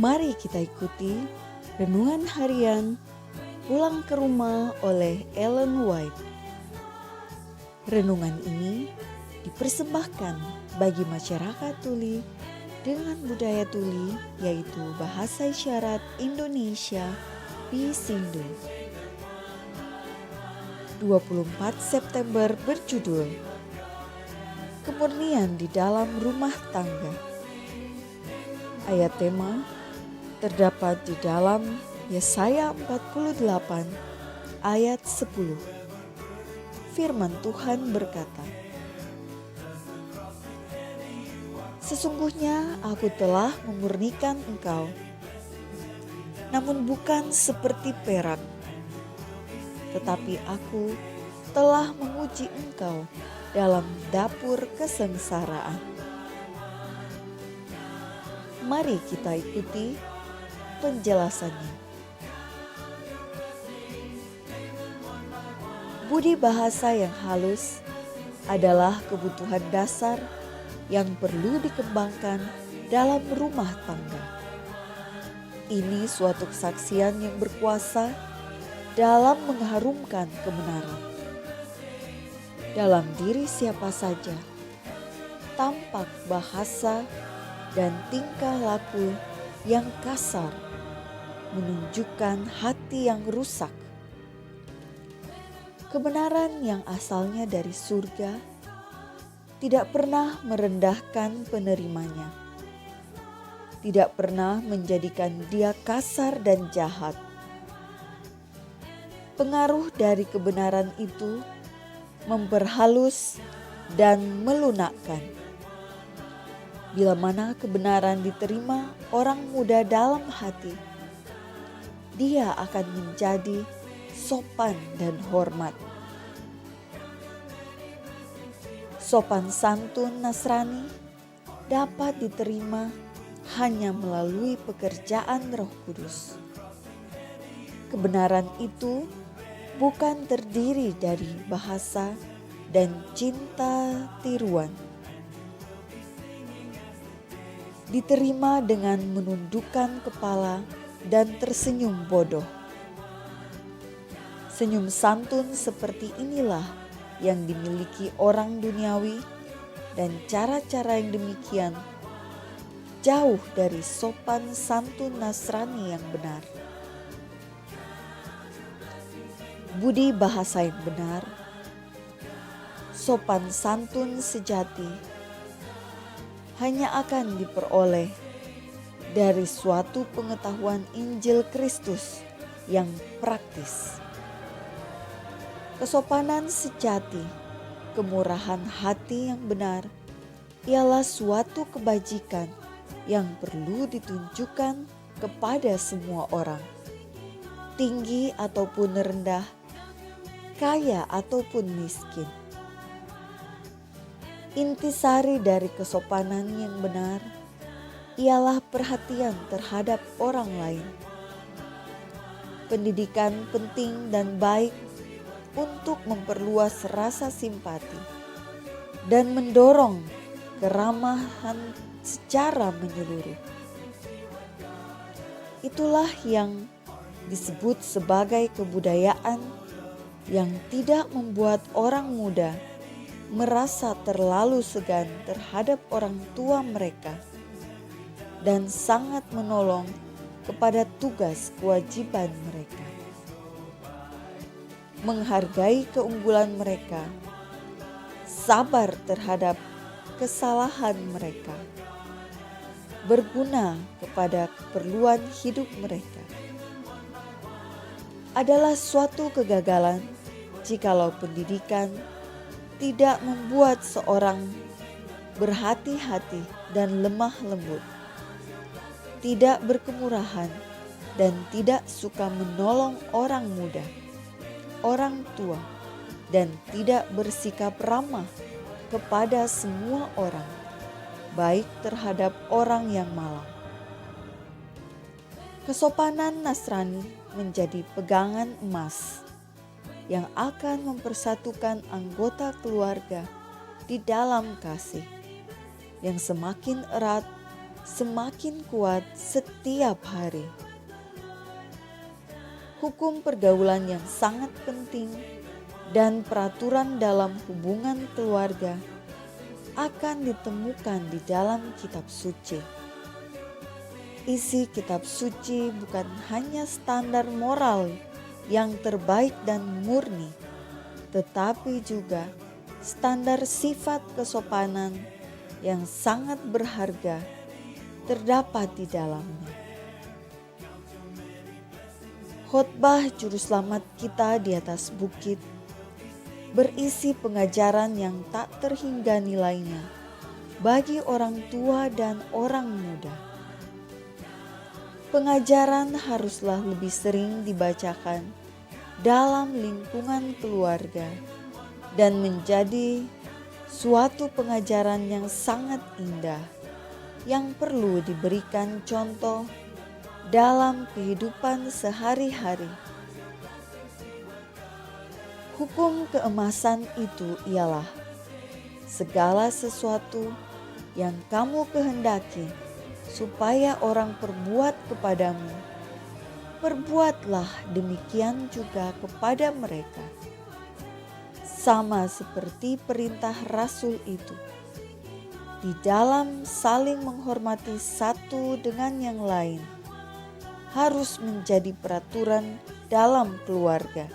Mari kita ikuti Renungan Harian Pulang ke Rumah oleh Ellen White. Renungan ini dipersembahkan bagi masyarakat tuli dengan budaya tuli, yaitu bahasa isyarat Indonesia Pisindu. 24 September berjudul Kemurnian di dalam rumah tangga. Ayat tema terdapat di dalam Yesaya 48 ayat 10. Firman Tuhan berkata, "Sesungguhnya aku telah memurnikan engkau, namun bukan seperti perak, tetapi aku telah menguji engkau dalam dapur kesengsaraan." Mari kita ikuti penjelasannya. Budi bahasa yang halus adalah kebutuhan dasar yang perlu dikembangkan dalam rumah tangga. Ini suatu kesaksian yang berkuasa dalam mengharumkan kebenaran. Dalam diri siapa saja, tampak bahasa dan tingkah laku yang kasar menunjukkan hati yang rusak. Kebenaran yang asalnya dari surga tidak pernah merendahkan penerimanya, tidak pernah menjadikan dia kasar dan jahat. Pengaruh dari kebenaran itu memperhalus dan melunakkan. Bila mana kebenaran diterima orang muda dalam hati, dia akan menjadi sopan dan hormat. Sopan santun Nasrani dapat diterima hanya melalui pekerjaan Roh Kudus. Kebenaran itu bukan terdiri dari bahasa dan cinta tiruan. Diterima dengan menundukkan kepala dan tersenyum bodoh. Senyum santun seperti inilah yang dimiliki orang duniawi, dan cara-cara yang demikian jauh dari sopan santun Nasrani yang benar. Budi bahasa yang benar, sopan santun sejati hanya akan diperoleh dari suatu pengetahuan Injil Kristus yang praktis. Kesopanan sejati, kemurahan hati yang benar, ialah suatu kebajikan yang perlu ditunjukkan kepada semua orang, tinggi ataupun rendah, kaya ataupun miskin. Intisari dari kesopanan yang benar ialah perhatian terhadap orang lain. Pendidikan penting dan baik untuk memperluas rasa simpati dan mendorong keramahan secara menyeluruh. Itulah yang disebut sebagai kebudayaan yang tidak membuat orang muda merasa terlalu segan terhadap orang tua mereka dan sangat menolong kepada tugas kewajiban mereka. Menghargai keunggulan mereka, sabar terhadap kesalahan mereka, berguna kepada keperluan hidup mereka. Adalah suatu kegagalan jikalau pendidikan tidak membuat seorang berhati-hati dan lemah lembut, tidak berkemurahan, dan tidak suka menolong orang muda, orang tua, dan tidak bersikap ramah kepada semua orang, baik terhadap orang yang malang. Kesopanan Nasrani menjadi pegangan emas yang akan mempersatukan anggota keluarga di dalam kasih yang semakin erat semakin kuat setiap hari. Hukum pergaulan yang sangat penting dan peraturan dalam hubungan keluarga akan ditemukan di dalam kitab suci. Isi kitab suci bukan hanya standar moral yang terbaik dan murni, tetapi juga standar sifat kesopanan yang sangat berharga terdapat di dalamnya. Khotbah Juru Selamat kita di atas bukit berisi pengajaran yang tak terhingga nilainya bagi orang tua dan orang muda. Pengajaran haruslah lebih sering dibacakan dalam lingkungan keluarga dan menjadi suatu pengajaran yang sangat indah yang perlu diberikan contoh dalam kehidupan sehari-hari. Hukum keemasan itu ialah segala sesuatu yang kamu kehendaki supaya orang perbuat kepadamu, perbuatlah demikian juga kepada mereka. Sama seperti perintah Rasul itu, di dalam saling menghormati satu dengan yang lain, harus menjadi peraturan dalam keluarga.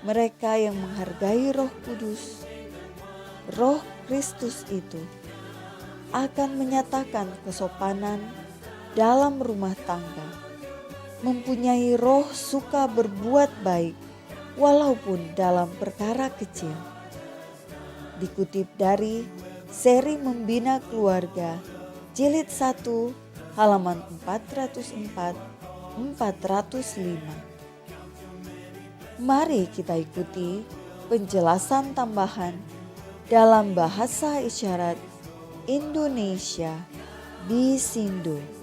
Mereka yang menghargai Roh Kudus, Roh Kristus itu, akan menyatakan kesopanan dalam rumah tangga, mempunyai roh suka berbuat baik walaupun dalam perkara kecil. Dikutip dari seri Membina Keluarga, jilid 1, halaman 404-405. Mari kita ikuti penjelasan tambahan dalam bahasa isyarat Indonesia Bisindo.